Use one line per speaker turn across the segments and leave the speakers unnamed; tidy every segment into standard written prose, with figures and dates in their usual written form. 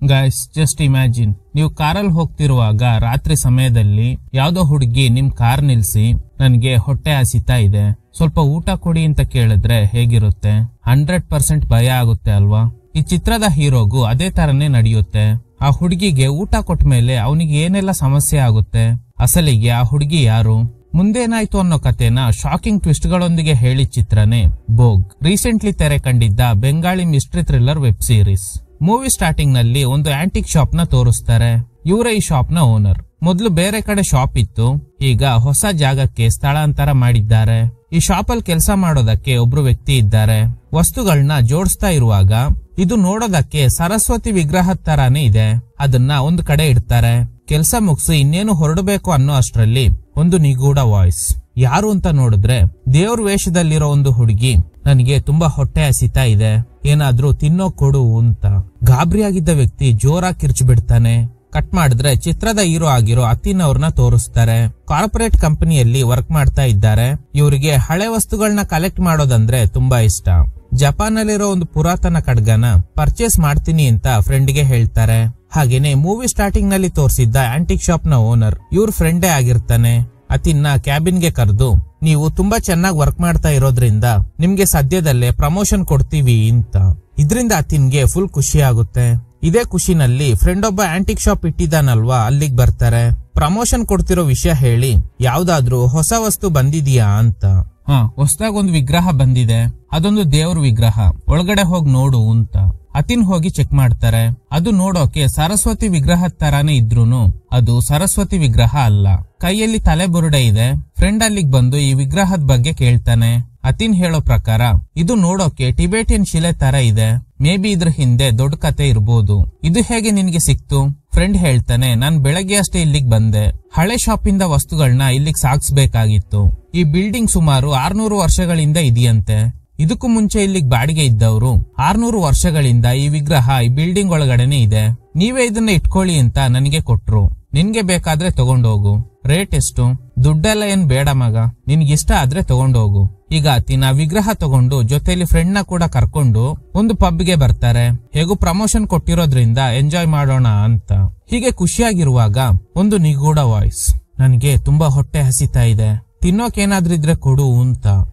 Guys just imagine, ನೀವು ಕಾರಲ್ಲಿ ಹೋಗ್ತಿರುವಾಗ ರಾತ್ರಿ ಸಮಯದಲ್ಲಿ ಯಾವ್ದೋ ಹುಡುಗಿ ನಿಮ್ ಕಾರ್ ನಿಲ್ಸಿ ನನ್ಗೆ ಹೊಟ್ಟೆ ಹಸಿತಾ ಇದೆ, ಸ್ವಲ್ಪ ಊಟ ಕೊಡಿ ಅಂತ ಕೇಳಿದ್ರೆ ಹೇಗಿರುತ್ತೆ? 100% ಭಯ ಆಗುತ್ತೆ ಅಲ್ವಾ? ಈ ಚಿತ್ರದ ಹೀರೋಗೂ ಅದೇ ತರನೇ ನಡೆಯುತ್ತೆ. ಆ ಹುಡುಗಿಗೆ ಊಟ ಕೊಟ್ಟ ಮೇಲೆ ಅವನಿಗೆ ಏನೆಲ್ಲ ಸಮಸ್ಯೆ ಆಗುತ್ತೆ? ಅಸಲಿಗೆ ಆ ಹುಡುಗಿ ಯಾರು, ಮುಂದೇನಾಯ್ತು ಅನ್ನೋ ಕಥೆನ ಶಾಕಿಂಗ್ ಟ್ವಿಸ್ಟ್ ಗಳೊಂದಿಗೆ ಹೇಳಿದ ಚಿತ್ರನೇ ಬೋಗ್. ರೀಸೆಂಟ್ಲಿ ತೆರೆ ಕಂಡಿದ್ದ Bengali mystery thriller web series. Movie starting ನಲ್ಲಿ ಒಂದು ಆಂಟಿಕ್ ಶಾಪ್ ನ ತೋರಿಸ್ತಾರೆ. ಇವರೇ ಈ ಶಾಪ್ ನ ಓನರ್. ಮೊದಲು ಬೇರೆ ಕಡೆ ಶಾಪ್ ಇತ್ತು, ಈಗ ಹೊಸ ಜಾಗಕ್ಕೆ ಸ್ಥಳಾಂತರ ಮಾಡಿದ್ದಾರೆ. ಈ ಶಾಪ್ ಅಲ್ಲಿ ಕೆಲಸ ಮಾಡೋದಕ್ಕೆ ಒಬ್ರು ವ್ಯಕ್ತಿ ಇದ್ದಾರೆ. ವಸ್ತುಗಳನ್ನ ಜೋಡಿಸ್ತಾ ಇರುವಾಗ ಇದು ನೋಡೋದಕ್ಕೆ ಸರಸ್ವತಿ ವಿಗ್ರಹದ ತರಾನೇ ಇದೆ. ಅದನ್ನ ಒಂದು ಕಡೆ ಇಡ್ತಾರೆ. ಕೆಲಸ ಮುಗಿಸಿ ಇನ್ನೇನು ಹೊರಡಬೇಕು ಅನ್ನೋ ಅಷ್ಟ್ರಲ್ಲಿ ಒಂದು ನಿಗೂಢ ವಾಯ್ಸ್. ಯಾರು ಅಂತ ನೋಡಿದ್ರೆ ದೇವ್ರ ವೇಷದಲ್ಲಿರೋ ಒಂದು ಹುಡುಗಿ, ನನಗೆ ತುಂಬಾ ಹೊಟ್ಟೆ ಹಸಿತಾ ಇದೆ, ಏನಾದ್ರೂ ತಿನ್ನೋ ಕೊಡು ಅಂತ. ಗಾಬರಿಯಾಗಿದ್ದ ವ್ಯಕ್ತಿ ಜೋರಾಗಿ ಕಿರ್ಚು ಬಿಡ್ತಾನೆ. ಕಟ್ ಮಾಡಿದ್ರೆ ಚಿತ್ರದ ಹೀರೋ ಆಗಿರೋ ಅತಿನ್ ಅವ್ರನ್ನ ತೋರಿಸ್ತಾರೆ. ಕಾರ್ಪೊರೇಟ್ ಕಂಪನಿಯಲ್ಲಿ ವರ್ಕ್ ಮಾಡ್ತಾ ಇದ್ದಾರೆ. ಇವರಿಗೆ ಹಳೆ ವಸ್ತುಗಳನ್ನ ಕಲೆಕ್ಟ್ ಮಾಡೋದಂದ್ರೆ ತುಂಬಾ ಇಷ್ಟ. ಜಪಾನ್ ನಲ್ಲಿರೋ ಒಂದು ಪುರಾತನ ಖಡ್ಗನ ಪರ್ಚೇಸ್ ಮಾಡ್ತೀನಿ ಅಂತ ಫ್ರೆಂಡ್ ಗೆ ಹೇಳ್ತಾರೆ. ಹಾಗೇನೆ ಮೂವಿ ಸ್ಟಾರ್ಟಿಂಗ್ ನಲ್ಲಿ ತೋರಿಸಿದ್ದ ಆಂಟಿಕ್ ಶಾಪ್ ನ ಓನರ್ ಇವ್ರ ಫ್ರೆಂಡೇ ಆಗಿರ್ತಾನೆ. ಅತಿನ್ನ ಕ್ಯಾಬಿನ್ ಗೆ ಕರೆದು, ನೀವು ತುಂಬಾ ಚೆನ್ನಾಗಿ ವರ್ಕ್ ಮಾಡ್ತಾ ಇರೋದ್ರಿಂದ ನಿಮ್ಗೆ ಸದ್ಯದಲ್ಲೇ ಪ್ರಮೋಷನ್ ಕೊಡ್ತೀವಿ ಅಂತ. ಇದ್ರಿಂದ ಅತಿನ್ಗೆ ಫುಲ್ ಖುಷಿ ಆಗುತ್ತೆ. ಇದೇ ಖುಷಿನಲ್ಲಿ ಫ್ರೆಂಡ್ ಒಬ್ಬ ಆಂಟಿಕ್ ಶಾಪ್ ಇಟ್ಟಿದ್ದಾನಲ್ವಾ, ಅಲ್ಲಿಗೆ ಬರ್ತಾರೆ. ಪ್ರಮೋಷನ್ ಕೊಡ್ತಿರೋ ವಿಷಯ ಹೇಳಿ, ಯಾವ್ದಾದ್ರೂ ಹೊಸ ವಸ್ತು ಬಂದಿದೀಯಾ ಅಂತ. ಹೊಸದಾಗ ಒಂದು ವಿಗ್ರಹ ಬಂದಿದೆ, ಅದೊಂದು ದೇವ್ರ ವಿಗ್ರಹ, ಒಳಗಡೆ ಹೋಗಿ ನೋಡು ಅಂತ. ಅತಿನ್ ಹೋಗಿ ಚೆಕ್ ಮಾಡ್ತಾರೆ. ಅದು ನೋಡೋಕೆ ಸರಸ್ವತಿ ವಿಗ್ರಹದ ತರಾನೇ ಇದ್ರೂನು ಅದು ಸರಸ್ವತಿ ವಿಗ್ರಹ ಅಲ್ಲ. ಕೈಯಲ್ಲಿ ತಲೆ ಬುರುಡೆ ಇದೆ. ಫ್ರೆಂಡ್ ಅಲ್ಲಿಗೆ ಬಂದು ಈ ವಿಗ್ರಹದ ಬಗ್ಗೆ ಕೇಳ್ತಾನೆ. ಅತಿನ್ ಹೇಳೋ ಪ್ರಕಾರ ಇದು ನೋಡೋಕೆ ಟಿಬೇಟಿಯನ್ ಶಿಲೆ ತರ ಇದೆ, ಮೇ ಬಿ ಇದ್ರ ಹಿಂದೆ ದೊಡ್ಡ ಕತೆ ಇರ್ಬೋದು. ಇದು ಹೇಗೆ ನಿನ್ಗೆ ಸಿಕ್ತು? ಫ್ರೆಂಡ್ ಹೇಳ್ತಾನೆ, ನಾನ್ ಬೆಳಗ್ಗೆ ಅಷ್ಟೇ ಇಲ್ಲಿಗೆ ಬಂದೆ. ಹಳೆ ಶಾಪಿಂದ ವಸ್ತುಗಳನ್ನ ಇಲ್ಲಿಗೆ ಸಾಗಿಸ್ಬೇಕಾಗಿತ್ತು. ಈ ಬಿಲ್ಡಿಂಗ್ ಸುಮಾರು 600 ವರ್ಷಗಳಿಂದ ಇದೆಯಂತೆ. ಇದಕ್ಕೂ ಮುಂಚೆ ಇಲ್ಲಿಗೆ ಬಾಡಿಗೆ ಇದ್ದವರು 600 ವರ್ಷಗಳಿಂದ ಈ ವಿಗ್ರಹ ಈ ಬಿಲ್ಡಿಂಗ್ ಒಳಗಡೆನೆ ಇದೆ. ನೀವೇ ಇದನ್ನ ಇಟ್ಕೊಳ್ಳಿ ಅಂತ ನನಗೆ ಕೊಟ್ರು. ನಿನ್ಗೆ ಬೇಕಾದ್ರೆ ತಗೊಂಡೋಗು. ರೇಟ್ ಎಷ್ಟು? ದುಡ್ಡೆಲ್ಲ ಏನ್ ಬೇಡ ಮಗ, ನಿನ್ಗಿಷ್ಟ ಆದ್ರೆ ತಗೊಂಡೋಗು. ಈಗ ಅತಿನ್ ಆ ವಿಗ್ರಹ ತಗೊಂಡು ಜೊತೆಲಿ ಫ್ರೆಂಡ್ ನ ಕೂಡ ಕರ್ಕೊಂಡು ಒಂದು ಪಬ್ಗೆ ಬರ್ತಾರೆ. ಹೇಗೂ ಪ್ರಮೋಷನ್ ಕೊಟ್ಟಿರೋದ್ರಿಂದ ಎಂಜಾಯ್ ಮಾಡೋಣ ಅಂತ. ಹೀಗೆ ಖುಷಿಯಾಗಿರುವಾಗ ಒಂದು ನಿಗೂಢ ವಾಯ್ಸ್, ನನ್ಗೆ ತುಂಬಾ ಹೊಟ್ಟೆ ಹಸಿತಾ ಇದೆ, ತಿನ್ನೋಕೇನಾದ್ರೂ ಇದ್ರೆ ಕೊಡು ಅಂತ.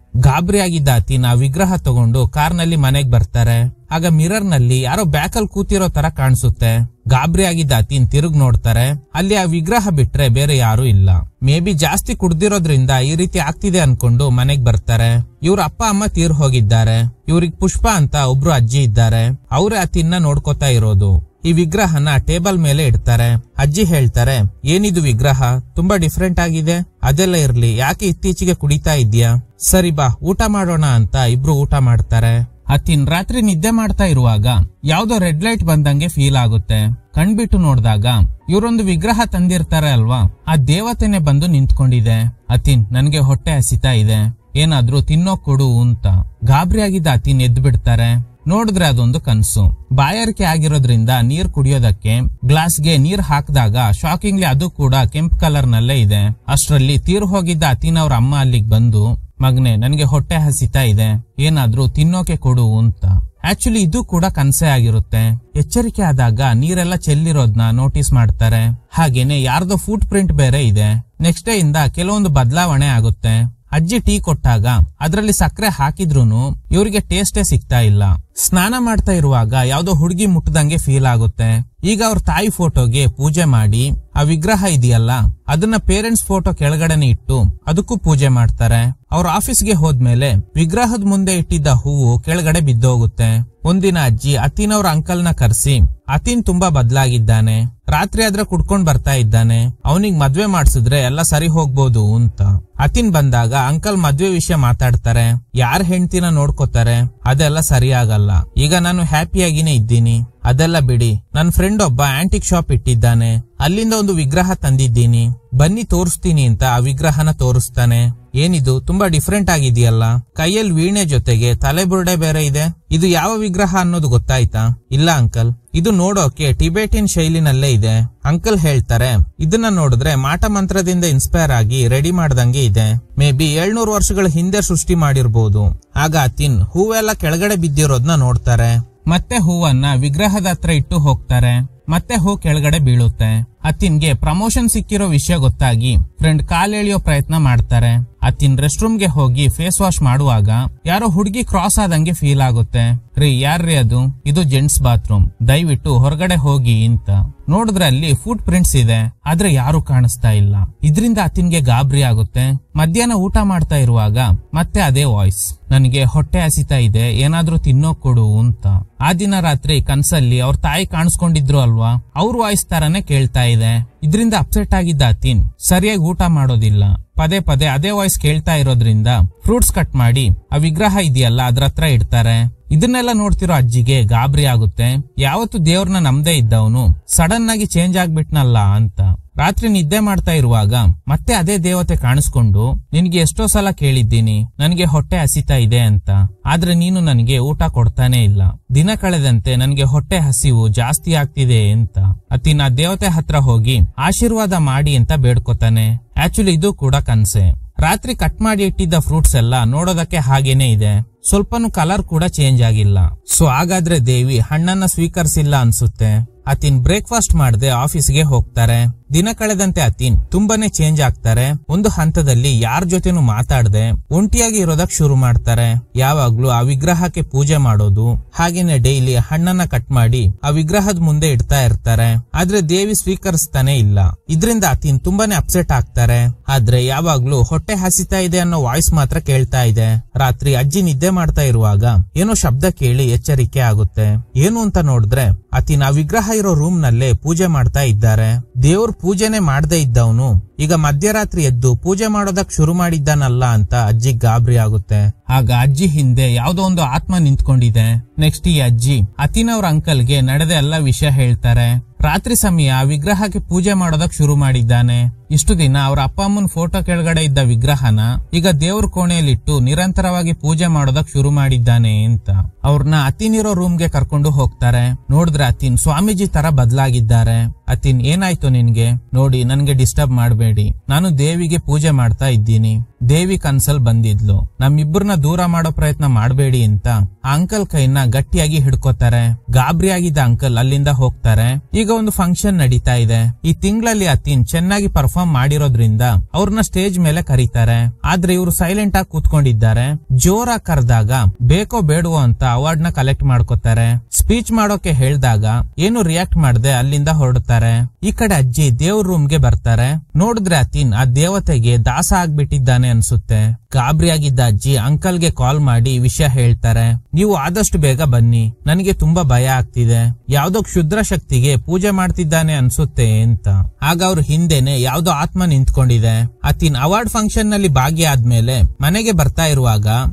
ಗಾಬರಿಯಾಗಿದ್ದ ಅತಿನ್ ಆ ವಿಗ್ರಹ ತಗೊಂಡು ಕಾರ್ನಲ್ಲಿ ಮನೆಗ್ ಬರ್ತಾರೆ. ಆಗ ಮಿರರ್ ನಲ್ಲಿ ಯಾರೋ ಬ್ಯಾಕಲ್ ಕೂತಿರೋ ತರ ಕಾಣಿಸುತ್ತೆ. ಗಾಬರಿಯಾಗಿದ್ದ ಅತಿನ್ ತಿರುಗ್ ನೋಡ್ತಾರೆ. ಅಲ್ಲಿ ಆ ವಿಗ್ರಹ ಬಿಟ್ರೆ ಬೇರೆ ಯಾರು ಇಲ್ಲ. ಮೇ ಬಿ ಜಾಸ್ತಿ ಕುಡ್ದಿರೋದ್ರಿಂದ ಈ ರೀತಿ ಆಗ್ತಿದೆ ಅನ್ಕೊಂಡು ಮನೆಗ್ ಬರ್ತಾರೆ. ಇವ್ರ ಅಪ್ಪ ಅಮ್ಮ ತೀರ್ ಹೋಗಿದ್ದಾರೆ. ಇವ್ರಿಗೆ ಪುಷ್ಪ ಅಂತ ಒಬ್ರು ಅಜ್ಜಿ ಇದ್ದಾರೆ. ಅವರೇ ಅತಿನ್ನ ನೋಡ್ಕೋತಾ ಇರೋದು. ಈ ವಿಗ್ರಹನ ಟೇಬಲ್ ಮೇಲೆ ಇಡ್ತಾರೆ. ಅಜ್ಜಿ ಹೇಳ್ತಾರೆ, ಏನಿದು ವಿಗ್ರಹ ತುಂಬಾ ಡಿಫ್ರೆಂಟ್ ಆಗಿದೆ. ಅದೆಲ್ಲ ಇರ್ಲಿ, ಯಾಕೆ ಇತ್ತೀಚೆಗೆ ಕುಡಿತಾ ಇದ್ಯಾ? ಸರಿ ಬಾ ಊಟ ಮಾಡೋಣ ಅಂತ ಇಬ್ರು ಊಟ ಮಾಡ್ತಾರೆ. ಅತಿನ್ ರಾತ್ರಿ ನಿದ್ದೆ ಮಾಡ್ತಾ ಇರುವಾಗ ಯಾವ್ದೋ ರೆಡ್ ಲೈಟ್ ಬಂದಂಗೆ ಫೀಲ್ ಆಗುತ್ತೆ. ಕಣ್ಬಿಟ್ಟು ನೋಡಿದಾಗ ಇವರೊಂದು ವಿಗ್ರಹ ತಂದಿರ್ತಾರೆ ಅಲ್ವಾ, ಆ ದೇವತೆನೆ ಬಂದು ನಿಂತ್ಕೊಂಡಿದೆ. ಅತಿನ್, ನನ್ಗೆ ಹೊಟ್ಟೆ ಹಸಿತಾ ಇದೆ, ಏನಾದ್ರೂ ತಿನ್ನೋ ಕೊಡು ಅಂತ. ಗಾಬರಿಯಾಗಿದ್ದ ಅತಿನ್ ಎದ್ದು ಬಿಡ್ತಾರೆ. ನೋಡಿದ್ರೆ ಅದೊಂದು ಕನ್ಸು. ಬಾಯಾರಿಕೆ ಆಗಿರೋದ್ರಿಂದ ನೀರ್ ಕುಡಿಯೋದಕ್ಕೆ ಗ್ಲಾಸ್ಗೆ ನೀರ್ ಹಾಕಿದಾಗ ಶಾಕಿಂಗ್ಲಿ ಅದು ಕೂಡ ಕೆಂಪು ಕಲರ್ ನಲ್ಲೇ ಇದೆ. ಅಷ್ಟರಲ್ಲಿ ತೀರ್ ಹೋಗಿದ್ದ ಅತಿನ್ ಅವ್ರ ಅಮ್ಮ ಅಲ್ಲಿಗೆ ಬಂದು, ಮಗನೆ ನನ್ಗೆ ಹೊಟ್ಟೆ ಹಸಿತಾ ಇದೆ, ಏನಾದ್ರೂ ತಿನ್ನೋಕೆ ಕೊಡು ಅಂತ. ಆಕ್ಚುಲಿ ಇದು ಕೂಡ ಕನ್ಸೇ ಆಗಿರುತ್ತೆ. ಎಚ್ಚರಿಕೆ ಆದಾಗ ನೀರೆಲ್ಲ ಚೆಲ್ಲಿರೋದ್ನ ನೋಟಿಸ್ ಮಾಡ್ತಾರೆ. ಹಾಗೇನೆ ಯಾರ್ದೋ ಫುಟ್ ಪ್ರಿಂಟ್ ಬೇರೆ ಇದೆ. ನೆಕ್ಸ್ಟ್ ಡೇ ಇಂದ ಕೆಲವೊಂದು ಬದಲಾವಣೆ ಆಗುತ್ತೆ. ಅಜ್ಜಿ ಟೀ ಕೊಟ್ಟಾಗ ಅದ್ರಲ್ಲಿ ಸಕ್ಕರೆ ಹಾಕಿದ್ರೂನು ಇವ್ರಿಗೆ ಟೇಸ್ಟೇ ಸಿಗ್ತಾ ಇಲ್ಲ. ಸ್ನಾನ ಮಾಡ್ತಾ ಇರುವಾಗ ಯಾವ್ದೋ ಹುಡುಗಿ ಮುಟ್ಟದಂಗೆ ಫೀಲ್ ಆಗುತ್ತೆ. ಈಗ ಅವ್ರ ತಾಯಿ ಫೋಟೋಗೆ ಪೂಜೆ ಮಾಡಿ ಆ ವಿಗ್ರಹ ಇದೆಯಲ್ಲ ಅದನ್ನ ಪೇರೆಂಟ್ಸ್ ಫೋಟೋ ಕೆಳಗಡೆನೆ ಇಟ್ಟು ಅದಕ್ಕೂ ಪೂಜೆ ಮಾಡ್ತಾರೆ. ಅವ್ರ ಆಫೀಸ್ಗೆ ಹೋದ್ಮೇಲೆ ವಿಗ್ರಹದ ಮುಂದೆ ಇಟ್ಟಿದ್ದ ಹೂವು ಕೆಳಗಡೆ ಬಿದ್ದೋಗುತ್ತೆ. ಒಂದಿನ ಅಜ್ಜಿ ಅತಿನ್ ಅವ್ರ ಅಂಕಲ್ ನ ಕರ್ಸಿ, ಅತಿನ್ ತುಂಬಾ ಬದಲಾಗಿದ್ದಾನೆ, ರಾತ್ರಿ ಆದ್ರೆ ಕುಡ್ಕೊಂಡ್ ಬರ್ತಾ ಇದ್ದಾನೆ, ಅವನಿಗೆ ಮದ್ವೆ ಮಾಡ್ಸಿದ್ರೆ ಎಲ್ಲ ಸರಿ ಹೋಗ್ಬೋದು ಅಂತ. ಅತಿನ್ ಬಂದಾಗ ಅಂಕಲ್ ಮದ್ವೆ ವಿಷಯ ಮಾತಾಡ್ತಾರೆ. ಯಾರ್ ಹೆಂಡ್ತಿನ ನೋಡ್ಕೋತಾರೆ, ಅದೆಲ್ಲ ಸರಿಯಾಗಲ್ಲ. ಈಗ ನಾನು ಹ್ಯಾಪಿಯಾಗಿನೇ ಇದ್ದೀನಿ, ಅದೆಲ್ಲ ಬಿಡಿ. ನನ್ ಫ್ರೆಂಡ್ ಒಬ್ಬ ಆಂಟಿಕ್ ಶಾಪ್ ಇಟ್ಟಿದ್ದಾನೆ, ಅಲ್ಲಿಂದ ಒಂದು ವಿಗ್ರಹ ತಂದಿದ್ದೀನಿ, ಬನ್ನಿ ತೋರಿಸ್ತೀನಿ ಅಂತ ಆ ವಿಗ್ರಹನ ತೋರಿಸ್ತಾನೆ. ಏನಿದು ತುಂಬಾ ಡಿಫ್ರೆಂಟ್ ಆಗಿದೆಯಲ್ಲ, ಕೈಯಲ್ಲಿ ವೀಣೆ ಜೊತೆಗೆ ತಲೆಬುರುಡೆ ಬೇರೆ ಇದೆ, ಇದು ಯಾವ ವಿಗ್ರಹ ಅನ್ನೋದು ಗೊತ್ತಾಯ್ತಾ? ಇಲ್ಲ ಅಂಕಲ್, ಇದು ನೋಡೋಕೆ ಟಿಬೇಟಿಯನ್ ಶೈಲಿನಲ್ಲೇ ಇದೆ. ಅಂಕಲ್ ಹೇಳ್ತಾರೆ, ಇದನ್ನ ನೋಡಿದ್ರೆ ಮಾಟ ಮಂತ್ರದಿಂದ ಇನ್ಸ್ಪೈರ್ ಆಗಿ ರೆಡಿ ಮಾಡ್ದಂಗೆ ಇದೆ, ಮೇ ಬಿ 700 ವರ್ಷಗಳ ಹಿಂದೆ ಸೃಷ್ಟಿ ಮಾಡಿರ್ಬೋದು. ಆಗ ಅತಿನ್ ಹೂವೆಲ್ಲ ಕೆಳಗಡೆ ಬಿದ್ದಿರೋದ್ನ ನೋಡ್ತಾರೆ. ಮತ್ತೆ ಹೂವನ್ನ ವಿಗ್ರಹದ ಹತ್ರ ಇಟ್ಟು ಹೋಗ್ತಾರೆ. ಮತ್ತೆ ಹೋಗಿ ಕೆಳಗಡೆ ಬೀಳುತ್ತೆ. ಅತಿನ್ಗೆ ಪ್ರಮೋಷನ್ ಸಿಕ್ಕಿರೋ ವಿಷಯ ಗೊತ್ತಾಗಿ ಫ್ರೆಂಡ್ ಕಾಲೆಳೆಯೋ ಪ್ರಯತ್ನ ಮಾಡ್ತಾರೆ. ಅತಿನ್ ರೆಸ್ಟ್ ರೂಮ್ಗೆ ಹೋಗಿ ಫೇಸ್ ವಾಶ್ ಮಾಡುವಾಗ ಯಾರೋ ಹುಡುಗಿ ಕ್ರಾಸ್ ಆದಂಗೆ ಫೀಲ್ ಆಗುತ್ತೆ. ರೀ ಯಾರ್ರೀ ಅದು? ಇದು ಜೆಂಟ್ಸ್ ಬಾತ್ರೂಮ್, ದಯವಿಟ್ಟು ಹೊರಗಡೆ ಹೋಗಿ ಅಂತ. ನೋಡಿದ್ರೆ ಅಲ್ಲಿ ಫುಟ್ ಪ್ರಿಂಟ್ಸ್ ಇದೆ, ಆದ್ರೆ ಯಾರು ಕಾಣಿಸ್ತಾ ಇಲ್ಲ. ಇದರಿಂದ ಅತಿನ್ಗೆ ಗಾಬರಿ ಆಗುತ್ತೆ. ಮಧ್ಯಾಹ್ನ ಊಟ ಮಾಡ್ತಾ ಇರುವಾಗ ಮತ್ತೆ ಅದೇ ವಾಯ್ಸ್, ನನಗೆ ಹೊಟ್ಟೆ ಹಸಿತಾ ಇದೆ, ಏನಾದ್ರೂ ತಿನ್ನೋಕ್ ಕೊಡು ಅಂತ. ಆ ದಿನ ರಾತ್ರಿ ಕನ್ಸಲ್ಲಿ ಅವ್ರ ತಾಯಿ ಕಾಣಿಸ್ಕೊಂಡಿದ್ರು ಅಲ್ವಾ, ಅವ್ರ ವಾಯ್ಸ್ ತರಾನೇ ಕೇಳ್ತಾ ಇದೆ. ಇದರಿಂದ ಅಪ್ಸೆಟ್ ಆಗಿದ್ದ ಅತಿನ್ ಸರಿಯಾಗಿ ಊಟ ಮಾಡೋದಿಲ್ಲ. ಪದೇ ಪದೇ ಅದೇ ವಾಯ್ಸ್ ಕೇಳ್ತಾ ಇರೋದ್ರಿಂದ ಫ್ರೂಟ್ಸ್ ಕಟ್ ಮಾಡಿ ಆ ವಿಗ್ರಹ ಇದೆಯಲ್ಲ ಅದ್ರ ಹತ್ರ ಇಡ್ತಾರೆ. ಇದನ್ನೆಲ್ಲ ನೋಡ್ತಿರೋ ಅಜ್ಜಿಗೆ ಗಾಬರಿ ಆಗುತ್ತೆ. ಯಾವತ್ತು ದೇವ್ರನ್ನ ನಮ್ದೇ ಇದ್ದವನು ಸಡನ್ ಆಗಿ ಚೇಂಜ್ ಆಗ್ಬಿಟ್ನಲ್ಲ ಅಂತ. ರಾತ್ರಿ ನಿದ್ದೆ ಮಾಡ್ತಾ ಇರುವಾಗ ಮತ್ತೆ ಅದೇ ದೇವತೆ ಕಾಣಿಸ್ಕೊಂಡು, ನಿನ್ಗೆ ಎಷ್ಟೋ ಸಲ ಕೇಳಿದ್ದೀನಿ ನನಗೆ ಹೊಟ್ಟೆ ಹಸಿತಾ ಇದೆ ಅಂತ, ಆದ್ರೆ ನೀನು ನನಗೆ ಊಟ ಕೊಡ್ತಾನೆ ಇಲ್ಲ. ದಿನ ಕಳೆದಂತೆ ನನಗೆ ಹೊಟ್ಟೆ ಹಸಿವು ಜಾಸ್ತಿ ಆಗ್ತಿದೆ ಅಂತ. ಅತಿನ್ ಆ ದೇವತೆ ಹತ್ರ ಹೋಗಿ ಆಶೀರ್ವಾದ ಮಾಡಿ ಅಂತ ಬೇಡ್ಕೊತಾನೆ. ಆಕ್ಚುಲಿ ಇದು ಕೂಡ ಕನ್ಸೆ. ರಾತ್ರಿ ಕಟ್ ಮಾಡಿ ಇಟ್ಟಿದ್ದ ಫ್ರೂಟ್ಸ್ ಎಲ್ಲ ನೋಡೋದಕ್ಕೆ ಹಾಗೇನೆ ಇದೆ, ಸ್ವಲ್ಪನೂ ಕಲರ್ ಕೂಡ ಚೇಂಜ್ ಆಗಿಲ್ಲ. ಸೊ ಹಾಗಾದ್ರೆ ದೇವಿ ಹಣ್ಣನ್ನ ಸ್ವೀಕರಿಸಿಲ್ಲ ಅನ್ಸುತ್ತೆ. ಅತಿನ್ ಬ್ರೇಕ್ಫಾಸ್ಟ್ ಮಾಡದೆ ಆಫೀಸ್ಗೆ ಹೋಗ್ತಾರೆ. ದಿನ ಕಳೆದಂತೆ ಅತಿನ್ ತುಂಬಾನೇ ಚೇಂಜ್ ಆಗ್ತಾರೆ. ಒಂದು ಹಂತದಲ್ಲಿ ಯಾರ ಜೊತೆನೂ ಮಾತಾಡದೆ ಒಂಟಿಯಾಗಿ ಇರೋದಕ್ ಶುರು ಮಾಡ್ತಾರೆ. ಯಾವಾಗ್ಲೂ ಆ ವಿಗ್ರಹಕ್ಕೆ ಪೂಜೆ ಮಾಡೋದು, ಹಾಗೇನೆ ಡೈಲಿ ಹಣ್ಣನ್ನ ಕಟ್ ಮಾಡಿ ಆ ವಿಗ್ರಹದ ಮುಂದೆ ಇಡ್ತಾ ಇರ್ತಾರೆ. ಆದ್ರೆ ದೇವಿ ಸ್ವೀಕರಿಸ್ತಾನೆ ಇಲ್ಲ. ಇದರಿಂದ ಅತಿನ್ ತುಂಬಾನೇ ಅಪ್ಸೆಟ್ ಆಗ್ತಾರೆ. ಆದ್ರೆ ಯಾವಾಗ್ಲೂ ಹೊಟ್ಟೆ ಹಸಿತಾ ಇದೆ ಅನ್ನೋ ವಾಯ್ಸ್ ಮಾತ್ರ ಕೇಳ್ತಾ ಇದೆ. ರಾತ್ರಿ ಅಜ್ಜಿ ನಿದ್ದೆ ಮಾಡ್ತಾ ಇರುವಾಗ ಏನೋ ಶಬ್ದ ಕೇಳಿ ಎಚ್ಚರಿಕೆ ಆಗುತ್ತೆ. ಏನು ಅಂತ ನೋಡಿದ್ರೆ ಅತಿನ್ ಆ ವಿಗ್ರಹ ಇರೋ ರೂಮ್ ನಲ್ಲೇ ಪೂಜೆ ಮಾಡ್ತಾ ಇದ್ದಾರೆ. ದೇವ್ರ ಪೂಜೆನೆ ಮಾಡದೇ ಇದ್ದವನು ಈಗ ಮಧ್ಯರಾತ್ರಿ ಎದ್ದು ಪೂಜೆ ಮಾಡೋದಕ್ ಶುರು ಮಾಡಿದ್ದಾನಲ್ಲ ಅಂತ ಅಜ್ಜಿ ಗಾಬರಿ ಆಗುತ್ತೆ. ಆಗ ಅಜ್ಜಿ ಹಿಂದೆ ಯಾವ್ದೋ ಒಂದು ಆತ್ಮ ನಿಂತ್ಕೊಂಡಿದೆ. ನೆಕ್ಸ್ಟ್ ಈ ಅಜ್ಜಿ ಅತಿನ್ ಅವ್ರ ಅಂಕಲ್ಗೆ ನಡೆದ ಎಲ್ಲ ವಿಷಯ ಹೇಳ್ತಾರೆ. ರಾತ್ರಿ ಸಮಯ ವಿಗ್ರಹಕ್ಕೆ ಪೂಜೆ ಮಾಡೋದಕ್ ಶುರು ಮಾಡಿದ್ದಾನೆ. ಇಷ್ಟು ದಿನ ಅವ್ರ ಅಪ್ಪ ಅಮ್ಮನ್ ಫೋಟೋ ಕೆಳಗಡೆ ಇದ್ದ ವಿಗ್ರಹನ ಈಗ ದೇವ್ರ ಕೋಣೆಯಲ್ಲಿಟ್ಟು ನಿರಂತರವಾಗಿ ಪೂಜೆ ಮಾಡೋದಕ್ ಶುರು ಮಾಡಿದ್ದಾನೆ ಅಂತ. ಅವ್ರನ್ನ ಅತಿನ್ ಇರೋ ರೂಮ್ಗೆ ಕರ್ಕೊಂಡು ಹೋಗ್ತಾರೆ. ನೋಡಿದ್ರೆ ಅತಿನ್ ಸ್ವಾಮೀಜಿ ತರ ಬದಲಾಗಿದ್ದಾರೆ. ಅತಿನ್ ಏನಾಯ್ತು ನಿನ್ಗೆ? ನೋಡಿ ನನ್ಗೆ ಡಿಸ್ಟರ್ಬ್ ಮಾಡಬೇಡಿ, ನಾನು ದೇವಿಗೆ ಪೂಜೆ ಮಾಡ್ತಾ ಇದ್ದೀನಿ. ದೇವಿ ಕನ್ಸಲ್ ಬಂದಿದ್ಲು, ನಮ್ಮಿಬ್ಬರನ್ನ ದೂರ ಮಾಡೋ ಪ್ರಯತ್ನ ಮಾಡಬೇಡಿ ಅಂತ ಆ ಅಂಕಲ್ ಕೈನ ಗಟ್ಟಿಯಾಗಿ ಹಿಡ್ಕೋತಾರೆ. ಗಾಬರಿ ಆಗಿದ್ದ ಅಂಕಲ್ ಅಲ್ಲಿಂದ ಹೋಗ್ತಾರೆ. ಈಗ ಒಂದು ಫಂಕ್ಷನ್ ನಡೀತಾ ಇದೆ. ಈ ತಿಂಗಳಲ್ಲಿ ಅತಿನ್ ಚೆನ್ನಾಗಿ ಪರ್ಫಾರ್ಮ್ ಮಾಡಿರೋದ್ರಿಂದ ಅವ್ರನ್ನ ಸ್ಟೇಜ್ ಮೇಲೆ ಕರೀತಾರೆ. ಆದ್ರೆ ಇವರು ಸೈಲೆಂಟ್ ಆಗಿ ಕೂತ್ಕೊಂಡಿದ್ದಾರೆ. ಜೋರಾಗಿ ಕರೆದಾಗ ಬೇಕೋ ಬೇಡವೋ ಅಂತ ಅವಾರ್ಡ್ ನ ಕಲೆಕ್ಟ್ ಮಾಡ್ಕೋತಾರೆ. ಸ್ಪೀಚ್ ಮಾಡೋಕೆ ಹೇಳ್ದಾಗ ಏನು ರಿಯಾಕ್ಟ್ ಮಾಡದೆ ಅಲ್ಲಿಂದ ಹೊರಡುತ್ತಾರೆ. ಈ ಕಡೆ ಅಜ್ಜಿ ದೇವ್ರ ರೂಮ್ಗೆ ಬರ್ತಾರೆ. ನೋಡಿದ್ರೆ ಅತಿನ್ ಆ ದೇವತೆಗೆ ದಾಸ ಆಗ್ಬಿಟ್ಟಿದ್ದಾನೆ ಅನ್ಸುತ್ತೆ. ಗಾಬರಿ ಆಗಿದ್ದ ಅಜ್ಜಿ ಅಂಕಲ್ಗೆ ಕಾಲ್ ಮಾಡಿ ವಿಷಯ ಹೇಳ್ತಾರೆ. ನೀವು ಆದಷ್ಟು ಬೇಗ ಬನ್ನಿ, ನನಗೆ ತುಂಬಾ ಭಯ ಆಗ್ತಿದೆ, ಯಾವ್ದೋ ಕ್ಷುದ್ರ ಶಕ್ತಿಗೆ ಪೂಜೆ ಮಾಡ್ತಿದ್ದಾನೆ ಅನ್ಸುತ್ತೆ ಅಂತ. ಆಗ ಅವ್ರ ಹಿಂದೆನೆ ಯಾವ್ದೋ ಆತ್ಮ ನಿಂತ್ಕೊಂಡಿದೆ. ಅತಿನ್ ಅವಾರ್ಡ್ ಫಂಕ್ಷನ್ ನಲ್ಲಿ ಭಾಗಿಯಾದ್ಮೇಲೆ ಮನೆಗೆ ಬರ್ತಾ ಇರುವಾಗ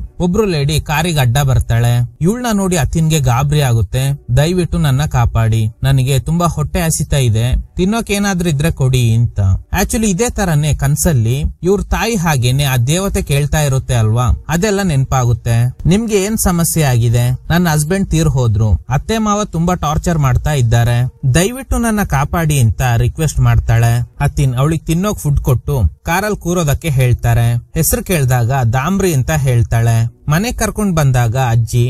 ಒಬ್ರು ಲೇಡಿ ಕಾರಿಗೆ ಅಡ್ಡ ಬರ್ತಾಳೆ. ಇವಳನ್ನ ನೋಡಿ ಅತಿನ್ಗೆ ಗಾಬರಿ ಆಗುತ್ತೆ. ದಯವಿಟ್ಟು ನನ್ನ ಕಾಪಾಡಿ, ನನಗೆ ತುಂಬಾ ಹೊಟ್ಟೆ ಹಸಿತಾ ಇದೆ, ತಿನ್ನೋಕ್ ಏನಾದ್ರೂ ಇದ್ರೆ ಕೊಡಿ ಅಂತ. ಆಕ್ಚುಲಿ ಇದೇ ತರನೇ ಕನ್ಸಲ್ಲಿ ಇವ್ರ ತಾಯಿ ಹಾಗೇನೆ ಆ ದೇವತೆ ಕೇಳ್ತಾ ಇರುತ್ತೆ ಅಲ್ವಾ, ಅದೆಲ್ಲ ನೆನಪಾಗುತ್ತೆ. ನಿಮ್ಗೆ ಏನ್ ಸಮಸ್ಯೆ ಆಗಿದೆ? ನನ್ನ ಹಸ್ಬೆಂಡ್ ತೀರ್ ಹೋದ್ರು, ಅತ್ತೆ ಮಾವ ತುಂಬಾ ಟಾರ್ಚರ್ ಮಾಡ್ತಾ ಇದ್ದಾರೆ, ದಯವಿಟ್ಟು ನನ್ನ ಕಾಪಾಡಿ ಅಂತ ರಿಕ್ವೆಸ್ಟ್ ಮಾಡ್ತಾಳೆ. ಅತಿನ್ ಅವಳಿಗೆ ತಿನ್ನೋಕ್ ಫುಡ್ ಕೊಟ್ಟು ಕಾರಲ್ಲಿ ಕೂರೋದಕ್ಕೆ ಹೇಳ್ತಾರೆ. ಹೆಸರು ಕೇಳಿದಾಗ ದಾಮ್ರಿ ಅಂತ ಹೇಳ್ತಾಳೆ. ಮನೆ ಕರ್ಕೊಂಡ್ ಬಂದಾಗ ಅಜ್ಜಿ,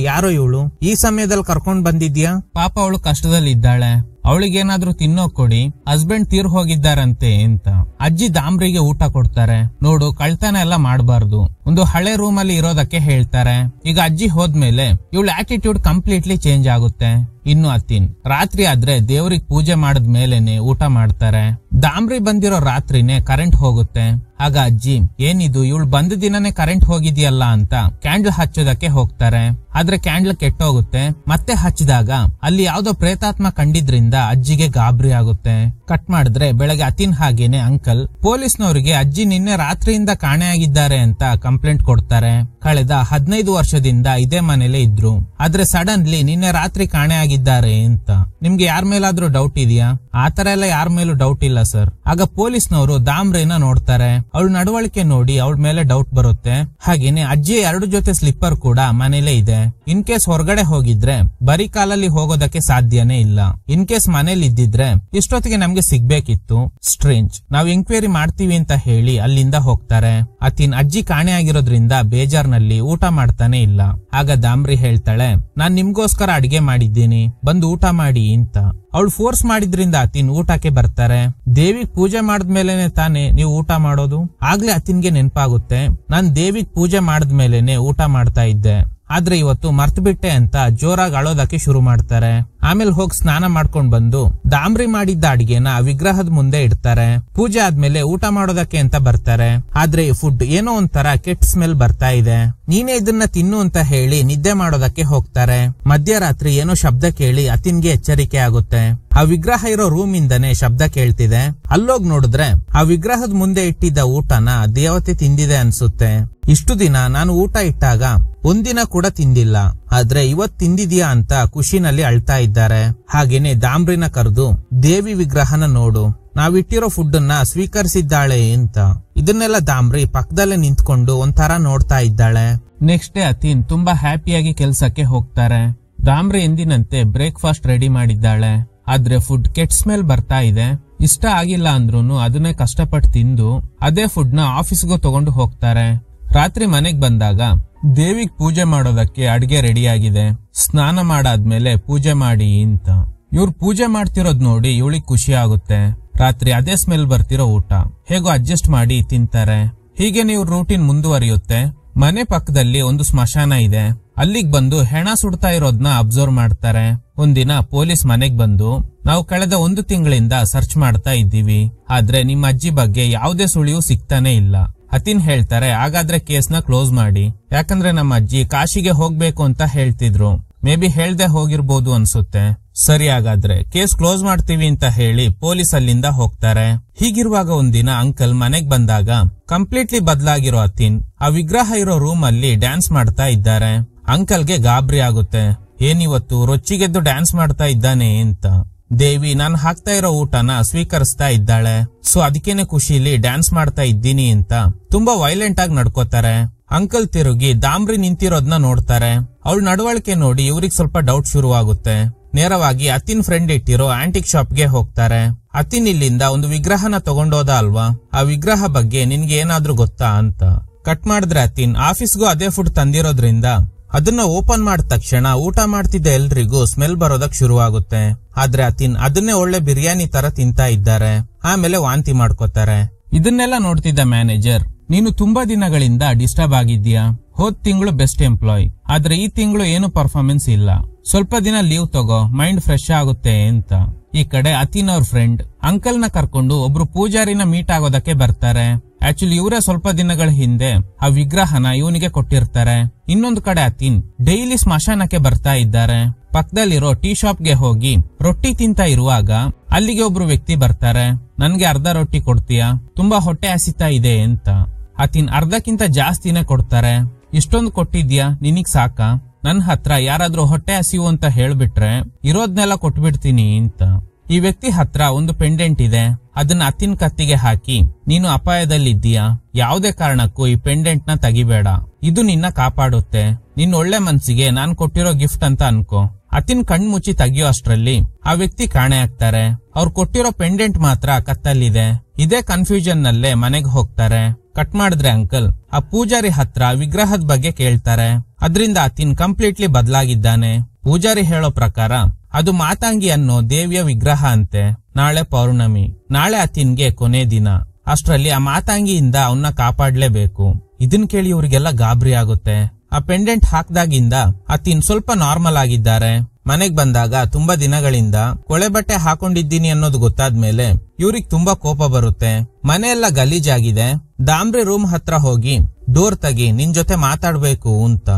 ಯಾರೋ ಇವಳು ಈ ಸಮಯದಲ್ಲಿ ಕರ್ಕೊಂಡ್ ಬಂದಿದ್ಯಾ? ಪಾಪ ಅವಳು ಕಷ್ಟದಲ್ಲಿ ಇದ್ದಾಳೆ, ಅವಳಿಗೇನಾದ್ರೂ ತಿನ್ನೋಕ್ ಕೊಡಿ, ಹಸ್ಬೆಂಡ್ ತೀರ್ ಹೋಗಿದ್ದಾರಂತೆ ಅಂತ. ಅಜ್ಜಿ ದಾಮ್ರಿಗೆ ಊಟ ಕೊಡ್ತಾರೆ. ನೋಡು, ಕಳ್ತನ ಎಲ್ಲ ಮಾಡಬಾರ್ದು, ಒಂದು ಹಳೆ ರೂಮ್ ಅಲ್ಲಿ ಇರೋದಕ್ಕೆ ಹೇಳ್ತಾರೆ. ಈಗ ಅಜ್ಜಿ ಹೋದ್ಮೇಲೆ ಇವಳ ಆಟಿಟ್ಯೂಡ್ ಕಂಪ್ಲೀಟ್ಲಿ ಚೇಂಜ್ ಆಗುತ್ತೆ. ಇನ್ನು ಅತಿನ್ ರಾತ್ರಿ ಆದ್ರೆ ದೇವ್ರಿಗೆ ಪೂಜೆ ಮಾಡಿದ್ಮೇಲೆನೆ ಊಟ ಮಾಡ್ತಾರೆ. ದಾಮ್ರಿ ಬಂದಿರೋ ರಾತ್ರಿನೇ ಕರೆಂಟ್ ಹೋಗುತ್ತೆ. ಆಗ ಅಜ್ಜಿ, ಏನಿದು ಇವಳು ಬಂದ ದಿನನೇ ಕರೆಂಟ್ ಹೋಗಿದ್ಯಲ್ಲ ಅಂತ ಕ್ಯಾಂಡಲ್ ಹಚ್ಚೋದಕ್ಕೆ ಹೋಗ್ತಾರೆ. ಆದ್ರೆ ಕ್ಯಾಂಡಲ್ ಕೆಟ್ಟೋಗುತ್ತೆ. ಮತ್ತೆ ಹಚ್ಚಿದಾಗ ಅಲ್ಲಿ ಯಾವ್ದೋ ಪ್ರೇತಾತ್ಮ ಕಂಡಿದ್ರಿಂದ ಅಜ್ಜಿಗೆ ಗಾಬರಿ ಆಗುತ್ತೆ. ಕಟ್ ಮಾಡಿದ್ರೆ ಬೆಳಗ್ಗೆ ಅತಿನ್ ಹಾಗೇನೆ ಅಂಕಲ್ ಪೊಲೀಸ್ನವರಿಗೆ ಅಜ್ಜಿ ನಿನ್ನೆ ರಾತ್ರಿಯಿಂದ ಕಾಣೆಯಾಗಿದ್ದಾರೆ ಅಂತ ಕಂಪ್ಲೇಂಟ್ ಕೊಡ್ತಾರೆ. ಕಳೆದ 15 ವರ್ಷದಿಂದ ಇದೇ ಮನೇಲೆ ಇದ್ರು, ಆದ್ರೆ ಸಡನ್ಲಿ ನಿನ್ನೆ ರಾತ್ರಿ ಕಾಣೆಯಾಗಿದ್ದಾರೆ ಅಂತ. ನಿಮ್ಗೆ ಯಾರ ಮೇಲಾದ್ರೂ ಡೌಟ್ ಇದೆಯಾ? ಆತರ ಎಲ್ಲ ಯಾರ ಮೇಲೂ ಡೌಟ್ ಇಲ್ಲ ಸರ್. ಆಗ ಪೊಲೀಸ್ನವರು ದಾಮ್ರೇನ ನೋಡ್ತಾರೆ. ಅವಳ ನಡವಳಿಕೆ ನೋಡಿ ಅವಳ ಮೇಲೆ ಡೌಟ್ ಬರುತ್ತೆ. ಹಾಗೇನೆ ಅಜ್ಜಿಯ 2 ಜೊತೆ ಸ್ಲಿಪ್ಪರ್ ಕೂಡ ಮನೇಲೆ ಇದೆ. ಇನ್ ಕೇಸ್ ಹೊರಗಡೆ ಹೋಗಿದ್ರೆ ಬರೀ ಕಾಲಲ್ಲಿ ಹೋಗೋದಕ್ಕೆ ಸಾಧ್ಯನೇ ಇಲ್ಲ. ಇನ್ ಕೇಸ್ ಮನೇಲಿ ಇದ್ದಿದ್ರೆ ಇಷ್ಟೊತ್ತಿಗೆ ನಮ್ಗೆ ಸಿಗ್ಬೇಕಿತ್ತು. ಸ್ಟ್ರೇಂಜ್. ನಾವ್ ಎಂಕ್ವೈರಿ ಮಾಡ್ತೀವಿ ಅಂತ ಹೇಳಿ ಅಲ್ಲಿಂದ ಹೋಗ್ತಾರೆ. ಅತಿನ್ ಅಜ್ಜಿ ಕಾಣೆ ಆಗಿರೋದ್ರಿಂದ ಬೇಜಾರ್ನಲ್ಲಿ ಊಟ ಮಾಡ್ತಾನೆ ಇಲ್ಲ. ಆಗ ದಾಮ್ರಿ ಹೇಳ್ತಾಳೆ, ನಾನ್ ನಿಮ್ಗೋಸ್ಕರ ಅಡಿಗೆ ಮಾಡಿದ್ದೀನಿ, ಬಂದು ಊಟ ಮಾಡಿ ಅಂತ. ಅವಳು ಫೋರ್ಸ್ ಮಾಡಿದ್ರಿಂದ ಅತಿನ್ ಊಟಕ್ಕೆ ಬರ್ತಾರೆ. ದೇವಿಗ್ ಪೂಜೆ ಮಾಡಿದ್ಮೇಲೆನೆ ತಾನೇ ನೀವು ಊಟ ಮಾಡೋದು. ಆಗ್ಲೇ ಅತಿನ್ಗೆ ನೆನಪಾಗುತ್ತೆ, ನಾನ್ ದೇವಿಗ್ ಪೂಜೆ ಮಾಡಿದ್ಮೇಲೆನೆ ಊಟ ಮಾಡ್ತಾ ಇದ್ದೆ, ಆದ್ರೆ ಇವತ್ತು ಮರ್ತ್ ಬಿಟ್ಟೆ ಅಂತ ಜೋರಾಗಿ ಅಳೋದಕ್ಕೆ ಶುರು ಮಾಡ್ತಾರೆ. ಆಮೇಲೆ ಹೋಗಿ ಸ್ನಾನ ಮಾಡ್ಕೊಂಡ್ ಬಂದು ದಾಮ್ರಿ ಮಾಡಿದ್ದ ಅಡಿಗೆನ ವಿಗ್ರಹದ ಮುಂದೆ ಇಡ್ತಾರೆ. ಪೂಜೆ ಆದ್ಮೇಲೆ ಊಟ ಮಾಡೋದಕ್ಕೆ ಅಂತ ಬರ್ತಾರೆ. ಆದ್ರೆ ಈ ಫುಡ್ ಏನೋ ಒಂಥರ ಕೆಟ್ಟ ಸ್ಮೆಲ್ ಬರ್ತಾ ಇದೆ. ನೀನೇ ಇದನ್ನ ತಿನ್ನು ಅಂತ ಹೇಳಿ ನಿದ್ದೆ ಮಾಡೋದಕ್ಕೆ ಹೋಗ್ತಾರೆ. ಮಧ್ಯರಾತ್ರಿ ಏನೋ ಶಬ್ದ ಕೇಳಿ ಅತಿನ್ಗೆ ಎಚ್ಚರಿಕೆ ಆಗುತ್ತೆ. ಆ ವಿಗ್ರಹ ಇರೋ ರೂಮ್ ಇಂದನೇ ಶಬ್ದ ಕೇಳ್ತಿದೆ. ಅಲ್ಲೋಗ್ ನೋಡಿದ್ರೆ ಆ ವಿಗ್ರಹದ ಮುಂದೆ ಇಟ್ಟಿದ್ದ ಊಟನ ದೇವತೆ ತಿಂದಿದೆ ಅನ್ಸುತ್ತೆ. ಇಷ್ಟು ದಿನ ನಾನು ಊಟ ಇಟ್ಟಾಗ ಒಂದಿನ ಕೂಡ ತಿಂದಿಲ್ಲ, ಆದ್ರೆ ಇವತ್ ತಿಂದಿದ್ಯಾ ಅಂತ ಖುಷಿನಲ್ಲಿ ಅಳ್ತಾ ಇದ್ದಾರೆ. ಹಾಗೇನೆ ದಾಮ್ರಿನ ಕರೆದು ದೇವಿ ವಿಗ್ರಹನ ನೋಡು, ನಾವಿಟ್ಟಿರೋ ಫುಡ್ ಅನ್ನ ಸ್ವೀಕರಿಸಿದ್ದಾಳೆ ಅಂತ. ಇದನ್ನೆಲ್ಲ ದಾಮ್ರಿ ಪಕ್ಕದಲ್ಲೇ ನಿಂತ್ಕೊಂಡು ಒಂಥರ ನೋಡ್ತಾ ಇದ್ದಾಳೆ. ನೆಕ್ಸ್ಟ್ ಡೇ ಅತಿನ್ ತುಂಬಾ ಹ್ಯಾಪಿಯಾಗಿ ಕೆಲ್ಸಕ್ಕೆ ಹೋಗ್ತಾರೆ. ದಾಮ್ರಿ ಎಂದಿನಂತೆ ಬ್ರೇಕ್ಫಾಸ್ಟ್ ರೆಡಿ ಮಾಡಿದ್ದಾಳೆ. ಆದ್ರೆ ಫುಡ್ ಕೆಟ್ಟ ಸ್ಮೆಲ್ ಬರ್ತಾ ಇದೆ. ಇಷ್ಟ ಆಗಿಲ್ಲ ಅಂದ್ರೂನು ಅದನ್ನೇ ಕಷ್ಟಪಟ್ಟು ತಿಂದು ಅದೇ ಫುಡ್ ನ ಆಫೀಸ್ಗೂ ತಗೊಂಡು ಹೋಗ್ತಾರೆ. ರಾತ್ರಿ ಮನೆಗ್ ಬಂದಾಗ ದೇವಿಗ್ ಪೂಜೆ ಮಾಡೋದಕ್ಕೆ ಅಡ್ಗೆ ರೆಡಿ ಆಗಿದೆ. ಸ್ನಾನ ಮಾಡಾದ್ಮೇಲೆ ಪೂಜೆ ಮಾಡಿ ಅಂತ. ಇವ್ರು ಪೂಜೆ ಮಾಡ್ತಿರೋದ್ ನೋಡಿ ಇವಳಿಗೆ ಖುಷಿ ಆಗುತ್ತೆ. ರಾತ್ರಿ ಅದೇ ಸ್ಮೆಲ್ ಬರ್ತಿರೋ ಊಟ ಹೇಗೋ ಅಡ್ಜಸ್ಟ್ ಮಾಡಿ ತಿಂತಾರೆ. ಹೀಗೆ ನೀವು ರೂಟೀನ್ ಮುಂದುವರಿಯುತ್ತೆ. ಮನೆ ಪಕ್ಕದಲ್ಲಿ ಒಂದು ಸ್ಮಶಾನ ಇದೆ. ಅಲ್ಲಿಗ್ ಬಂದು ಹೆಣ ಸುಡ್ತಾ ಇರೋದ್ನ ಅಬ್ಸರ್ವ್ ಮಾಡ್ತಾರೆ. ಒಂದಿನ ಪೊಲೀಸ್ ಮನೆಗ್ ಬಂದು, ನಾವು ಕಳೆದ 1 ತಿಂಗಳಿಂದ ಸರ್ಚ್ ಮಾಡ್ತಾ ಇದ್ದೀವಿ, ಆದ್ರೆ ನಿಮ್ಮ ಅಜ್ಜಿ ಬಗ್ಗೆ ಯಾವುದೇ ಸುಳಿವು ಸಿಗ್ತಾನೆ ಇಲ್ಲ. ಅತಿನ್ ಹೇಳ್ತಾರೆ, ಹಾಗಾದ್ರೆ ಕೇಸ್ನ ಕ್ಲೋಸ್ ಮಾಡಿ, ಯಾಕಂದ್ರೆ ನಮ್ಮ ಅಜ್ಜಿ ಕಾಶಿಗೆ ಹೋಗ್ಬೇಕು ಅಂತ ಹೇಳ್ತಿದ್ರು, ಮೇ ಬಿ ಹೇಳ್ದೆ ಹೋಗಿರ್ಬೋದು ಅನ್ಸುತ್ತೆ. ಸರಿ, ಹಾಗಾದ್ರೆ ಕೇಸ್ ಕ್ಲೋಸ್ ಮಾಡ್ತೀವಿ ಅಂತ ಹೇಳಿ ಪೊಲೀಸ್ ಅಲ್ಲಿಂದ ಹೋಗ್ತಾರೆ. ಹೀಗಿರುವಾಗ ಒಂದಿನ ಅಂಕಲ್ ಮನೆಗ್ ಬಂದಾಗ ಕಂಪ್ಲೀಟ್ಲಿ ಬದಲಾಗಿರೋ ಅತಿನ್ ಆ ವಿಗ್ರಹ ಇರೋ ರೂಮ್ ಅಲ್ಲಿ ಡ್ಯಾನ್ಸ್ ಮಾಡ್ತಾ ಇದ್ದಾರೆ. ಅಂಕಲ್ಗೆ ಗಾಬರಿ ಆಗುತ್ತೆ, ಏನಿವತ್ತು ರೊಚ್ಚಿಗೆದ್ದು ಡ್ಯಾನ್ಸ್ ಮಾಡ್ತಾ ಇದ್ದಾನೆ ಅಂತ. ದೇವಿ ನಾನು ಹಾಕ್ತಾ ಇರೋ ಊಟನ ಸ್ವೀಕರಿಸ್ತಾ ಇದ್ದಾಳೆ, ಸೊ ಅದಕ್ಕೇನೆ ಖುಷಿಲಿ ಡ್ಯಾನ್ಸ್ ಮಾಡ್ತಾ ಇದ್ದೀನಿ ಅಂತ ತುಂಬಾ ವೈಲೆಂಟ್ ಆಗಿ ನಡ್ಕೋತಾರೆ. ಅಂಕಲ್ ತಿರುಗಿ ದಾಮ್ರಿ ನಿಂತಿರೋದ್ನ ನೋಡ್ತಾರೆ. ಅವಳ ನಡವಳಿಕೆ ನೋಡಿ ಇವ್ರಿಗೆ ಸ್ವಲ್ಪ ಡೌಟ್ ಶುರುವಾಗುತ್ತೆ. ನೇರವಾಗಿ ಅತಿನ್ ಫ್ರೆಂಡ್ ಇಟ್ಟಿರೋ ಆಂಟಿಕ್ ಶಾಪ್ಗೆ ಹೋಗ್ತಾರೆ. ಅತಿನ್ ಇಲ್ಲಿಂದ ಒಂದು ವಿಗ್ರಹನ ತಗೊಂಡೋದ ಅಲ್ವಾ, ಆ ವಿಗ್ರಹ ಬಗ್ಗೆ ನಿನ್ಗೆ ಏನಾದ್ರೂ ಗೊತ್ತಾ ಅಂತ. ಕಟ್ ಮಾಡಿದ್ರೆ ಅತಿನ್ ಆಫೀಸ್ಗೂ ಅದೇ ಫುಡ್ ತಂದಿರೋದ್ರಿಂದ ಅದನ್ನ ಓಪನ್ ಮಾಡಿದ ತಕ್ಷಣ ಊಟ ಮಾಡ್ತಿದ್ದ ಎಲ್ರಿಗೂ ಸ್ಮೆಲ್ ಬರೋದಕ್ ಶುರುವಾಗುತ್ತೆ. ಆದ್ರೆ ಅತಿನ್ ಅದನ್ನೇ ಒಳ್ಳೆ ಬಿರಿಯಾನಿ ತರ ತಿಂತಾ ಇದ್ದಾರೆ. ಆಮೇಲೆ ವಾಂತಿ ಮಾಡ್ಕೋತಾರೆ. ಇದನ್ನೆಲ್ಲ ನೋಡ್ತಿದ್ದ ಮ್ಯಾನೇಜರ್, ನೀನು ತುಂಬಾ ದಿನಗಳಿಂದ ಡಿಸ್ಟರ್ಬ್ ಆಗಿದ್ಯಾ, ಹೋದ್ ತಿಂಗಳು ಬೆಸ್ಟ್ ಎಂಪ್ಲಾಯ್, ಆದ್ರೆ ಈ ತಿಂಗಳು ಏನು ಪರ್ಫಾರ್ಮೆನ್ಸ್ ಇಲ್ಲ, ಸ್ವಲ್ಪ ದಿನ ಲೀವ್ ತಗೋ, ಮೈಂಡ್ ಫ್ರೆಶ್ ಆಗುತ್ತೆ ಅಂತ. ಈ ಕಡೆ ಅತಿನ್ ಅವ್ರ ಫ್ರೆಂಡ್ ಅಂಕಲ್ ನ ಕರ್ಕೊಂಡು ಒಬ್ರು ಪೂಜಾರಿನ ಮೀಟ್ ಆಗೋದಕ್ಕೆ ಬರ್ತಾರೆ. ಆಕ್ಚುಲಿ ಇವರೇ ಸ್ವಲ್ಪ ದಿನಗಳ ಹಿಂದೆ ಆ ವಿಗ್ರಹನ ಇವನಿಗೆ ಕೊಟ್ಟಿರ್ತಾರೆ. ಇನ್ನೊಂದು ಕಡೆ ಅತಿನ್ ಡೈಲಿ ಸ್ಮಶಾನಕ್ಕೆ ಬರ್ತಾ ಇದ್ದಾರೆ. ಪಕ್ಕದಲ್ಲಿರೋ ಟೀ ಶಾಪ್ಗೆ ಹೋಗಿ ರೊಟ್ಟಿ ತಿಂತಾ ಇರುವಾಗ ಅಲ್ಲಿಗೆ ಒಬ್ರು ವ್ಯಕ್ತಿ ಬರ್ತಾರೆ. ನನ್ಗೆ ಅರ್ಧ ರೊಟ್ಟಿ ಕೊಡ್ತೀಯಾ, ತುಂಬಾ ಹೊಟ್ಟೆ ಹಸಿತಾ ಇದೆ ಅಂತ. ಅತಿನ್ ಅರ್ಧಕ್ಕಿಂತ ಜಾಸ್ತಿನೇ ಕೊಡ್ತಾರೆ. ಇಷ್ಟೊಂದು ಕೊಟ್ಟಿದ್ಯಾ, ನಿನಗ್ ಸಾಕಾ, ನನ್ ಹತ್ರ ಯಾರಾದ್ರೂ ಹೊಟ್ಟೆ ಹಸಿವು ಅಂತ ಹೇಳ್ಬಿಟ್ರೆ ಇರೋದ್ನೆಲ್ಲ ಕೊಟ್ಬಿಡ್ತೀನಿ ಅಂತ. ಈ ವ್ಯಕ್ತಿ ಹತ್ರ ಒಂದು ಪೆಂಡೆಂಟ್ ಇದೆ. ಅದನ್ನ ಅತಿನ್ ಕತ್ತಿಗೆ ಹಾಕಿ, ನೀನು ಅಪಾಯದಲ್ಲಿದ್ದೀಯಾ, ಯಾವುದೇ ಕಾರಣಕ್ಕೂ ಈ ಪೆಂಡೆಂಟ್ ನ ತೆಗಿಬೇಡ, ಇದು ನಿನ್ನ ಕಾಪಾಡುತ್ತೆ, ನಿನ್ ಒಳ್ಳೆ ಮನ್ಸಿಗೆ ನಾನ್ ಕೊಟ್ಟಿರೋ ಗಿಫ್ಟ್ ಅಂತ ಅನ್ಕೋ. ಅತಿನ್ ಕಣ್ಮುಚ್ಚಿ ತೆಗಿಯೋ ಅಷ್ಟ್ರಲ್ಲಿ ಆ ವ್ಯಕ್ತಿ ಕಾಣೆ ಆಗ್ತಾರೆ. ಅವ್ರು ಕೊಟ್ಟಿರೋ ಪೆಂಡೆಂಟ್ ಮಾತ್ರ ಕತ್ತಲ್ಲಿದೆ. ಇದೇ ಕನ್ಫ್ಯೂಷನ್ ನಲ್ಲೇ ಮನೆಗೆ ಹೋಗ್ತಾರೆ. ಕಟ್ ಮಾಡಿದ್ರೆ ಅಂಕಲ್ ಆ ಪೂಜಾರಿ ಹತ್ರ ವಿಗ್ರಹದ ಬಗ್ಗೆ ಕೇಳ್ತಾರೆ. ಅದರಿಂದ ಅತಿನ್ ಕಂಪ್ಲೀಟ್ಲಿ ಬದಲಾಗಿದ್ದಾನೆ. ಪೂಜಾರಿ ಹೇಳೋ ಪ್ರಕಾರ ಅದು ಮಾತಾಂಗಿ ಅನ್ನೋ ದೇವಿಯ ವಿಗ್ರಹ ಅಂತೆ. ನಾಳೆ ಪೌರ್ಣಮಿ, ನಾಳೆ ಅತಿನ್ಗೆ ಕೊನೆ ದಿನ. ಅಷ್ಟ್ರಲ್ಲಿ ಆ ಮಾತಾಂಗಿಯಿಂದ ಅವನ್ನ ಕಾಪಾಡ್ಲೇಬೇಕು. ಇದನ್ ಕೇಳಿ ಇವ್ರಿಗೆಲ್ಲ ಗಾಬರಿ ಆಗುತ್ತೆ. ಆ ಪೆಂಡೆಂಟ್ ಹಾಕ್ದಾಗಿಂದ ಅತಿನ್ ಸ್ವಲ್ಪ ನಾರ್ಮಲ್ ಆಗಿದ್ದಾರೆ. ಮನೆಗ್ ಬಂದಾಗ ತುಂಬಾ ದಿನಗಳಿಂದ ಕೊಳೆ ಬಟ್ಟೆ ಹಾಕೊಂಡಿದ್ದೀನಿ ಅನ್ನೋದು ಗೊತ್ತಾದ್ಮೇಲೆ ಇವ್ರಿಗೆ ತುಂಬಾ ಕೋಪ ಬರುತ್ತೆ. ಮನೆಯೆಲ್ಲ ಗಲೀಜಾಗಿದೆ. ದಾಮ್ರಿ ರೂಮ್ ಹತ್ರ ಹೋಗಿ ಡೋರ್ ತೆಗಿ, ನಿನ್ ಜೊತೆ ಮಾತಾಡ್ಬೇಕು ಅಂತ.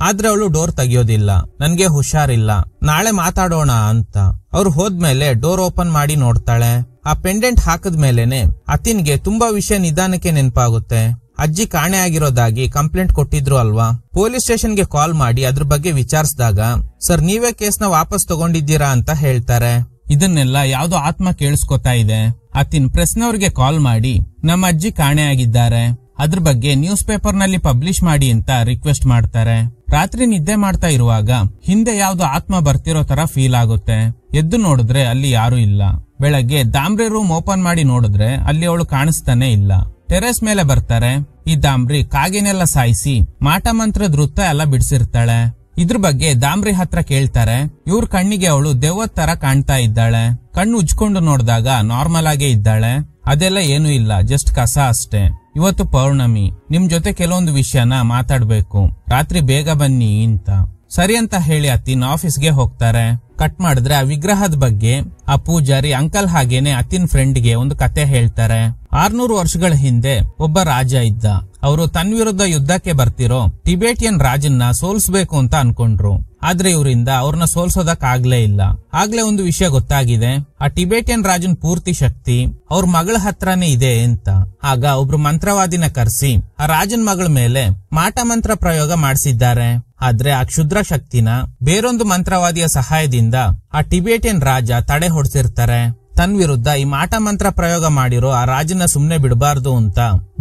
ಆದ್ರೆ ಅವಳು ಡೋರ್ ತೆಗಿಯೋದಿಲ್ಲ. ನನ್ಗೆ ಹುಷಾರಿಲ್ಲ, ನಾಳೆ ಮಾತಾಡೋಣ ಅಂತ. ಅವ್ರು ಹೋದ್ಮೇಲೆ ಡೋರ್ ಓಪನ್ ಮಾಡಿ ನೋಡ್ತಾಳೆ. ಆ ಪೆಂಡೆಂಟ್ ಹಾಕದ್ಮೇಲೆನೆ ಅತಿನ್ಗೆ ತುಂಬಾ ವಿಷಯ ನಿಧಾನಕ್ಕೆ ನೆನಪಾಗುತ್ತೆ. ಅಜ್ಜಿ ಕಾಣೆ ಆಗಿರೋದಾಗಿ ಕಂಪ್ಲೇಂಟ್ ಕೊಟ್ಟಿದ್ರು ಅಲ್ವಾ. ಪೊಲೀಸ್ ಸ್ಟೇಷನ್ಗೆ ಕಾಲ್ ಮಾಡಿ ಅದ್ರ ಬಗ್ಗೆ ವಿಚಾರಿಸಿದಾಗ, ಸರ್ ನೀವೇ ಕೇಸ್ನ ವಾಪಸ್ ತಗೊಂಡಿದ್ದೀರಾ ಅಂತ ಹೇಳ್ತಾರೆ. ಇದನ್ನೆಲ್ಲ ಯಾವ್ದೋ ಆತ್ಮ ಕೇಳಿಸ್ಕೊತಾ ಇದೆ. ಅತಿನ್ ಪ್ರೆಸ್ನವ್ರಿಗೆ ಕಾಲ್ ಮಾಡಿ, ನಮ್ಮ ಅಜ್ಜಿ ಕಾಣೆ ಆಗಿದ್ದಾರೆ, ಅದ್ರ ಬಗ್ಗೆ ನ್ಯೂಸ್ ಪೇಪರ್ ನಲ್ಲಿ ಪಬ್ಲಿಷ್ ಮಾಡಿ ಅಂತ ರಿಕ್ವೆಸ್ಟ್ ಮಾಡ್ತಾರೆ. ರಾತ್ರಿ ನಿದ್ದೆ ಮಾಡ್ತಾ ಇರುವಾಗ ಹಿಂದೆ ಯಾವ್ದೋ ಆತ್ಮ ಬರ್ತಿರೋ ತರ ಫೀಲ್ ಆಗುತ್ತೆ. ಎದ್ದು ನೋಡಿದ್ರೆ ಅಲ್ಲಿ ಯಾರು ಇಲ್ಲ. ಬೆಳಗ್ಗೆ ದಾಮ್ರಿ ರೂಮ್ ಓಪನ್ ಮಾಡಿ ನೋಡಿದ್ರೆ ಅಲ್ಲಿ ಅವಳು ಕಾಣಿಸ್ತಾನೆ ಇಲ್ಲ. ಟೆರೆಸ್ ಮೇಲೆ ಬರ್ತಾರೆ. ಈ ದಾಮ್ರಿ ಕಾಗಿನೆಲ್ಲ ಸಾಯಿಸಿ ಮಾಟ ಮಂತ್ರದ ವೃತ್ತ ಎಲ್ಲ ಬಿಡಿಸಿರ್ತಾಳೆ. ಇದ್ರ ಬಗ್ಗೆ ದಾಮ್ರಿ ಹತ್ರ ಕೇಳ್ತಾರೆ. ಇವ್ರ ಕಣ್ಣಿಗೆ ಅವಳು ದೆವ್ವದ ತರ ಕಾಣ್ತಾ ಇದ್ದಾಳೆ. ಕಣ್ಣು ಉಜ್ಕೊಂಡು ನೋಡಿದಾಗ ನಾರ್ಮಲ್ ಆಗೇ ಇದ್ದಾಳೆ. ಅದೆಲ್ಲ ಏನೂ ಇಲ್ಲ, ಜಸ್ಟ್ ಕಸ ಅಷ್ಟೇ. ಇವತ್ತು ಪೌರ್ಣಮಿ, ನಿಮ್ ಜೊತೆ ಕೆಲವೊಂದು ವಿಷಯನ ಮಾತಾಡ್ಬೇಕು, ರಾತ್ರಿ ಬೇಗ ಬನ್ನಿ ಅಂತ. ಸರಿ ಅಂತ ಹೇಳಿ ಅತ್ತಿನ್ ಆಫೀಸ್ಗೆ ಹೋಗ್ತಾರೆ. ಕಟ್ ಮಾಡಿದ್ರೆ ಆ ವಿಗ್ರಹದ ಬಗ್ಗೆ ಆ ಪೂಜಾರಿ ಅಂಕಲ್ ಹಾಗೇನೆ ಅತ್ತಿನ್ ಫ್ರೆಂಡ್ಗೆ ಒಂದು ಕತೆ ಹೇಳ್ತಾರೆ. 600 ವರ್ಷಗಳ ಹಿಂದೆ ಒಬ್ಬ ರಾಜ ಇದ್ದ. ಅವರು ತನ್ನ ವಿರುದ್ಧ ಯುದ್ಧಕ್ಕೆ ಬರ್ತಿರೋ ಟಿಬೇಟಿಯನ್ ರಾಜನ್ನ ಸೋಲ್ಸ್ಬೇಕು ಅಂತ ಅನ್ಕೊಂಡ್ರು. ಆದ್ರೆ ಇವರಿಂದ ಅವ್ರನ್ನ ಸೋಲ್ಸೋದಕ್ ಆಗ್ಲೇ ಇಲ್ಲ. ಆಗ್ಲೇ ಒಂದು ವಿಷಯ ಗೊತ್ತಾಗಿದೆ, ಆ ಟಿಬೇಟಿಯನ್ ರಾಜನ್ ಪೂರ್ತಿ ಶಕ್ತಿ ಅವ್ರ ಮಗಳ ಹತ್ರನೇ ಇದೆ ಅಂತ. ಆಗ ಒಬ್ರು ಮಂತ್ರವಾದಿನ ಕರೆಸಿ ಆ ರಾಜನ್ ಮಗಳ ಮೇಲೆ ಮಾಟ ಮಂತ್ರ ಪ್ರಯೋಗ ಮಾಡಿಸಿದ್ದಾರೆ. ಆದ್ರೆ ಆ ಕ್ಷುದ್ರ ಶಕ್ತಿನ ಬೇರೊಂದು ಮಂತ್ರವಾದಿಯ ಸಹಾಯದಿಂದ ಆ ಟಿಬೇಟಿಯನ್ ರಾಜ ತಡೆ ಹೊಡ್ಸಿರ್ತಾರೆ. ತನ್ನ ವಿರುದ್ಧ ಈ ಮಾಟ ಮಂತ್ರ ಪ್ರಯೋಗ ಮಾಡಿರೋ ಆ ರಾಜನ ಸುಮ್ನೆ ಬಿಡಬಾರ್ದು ಅಂತ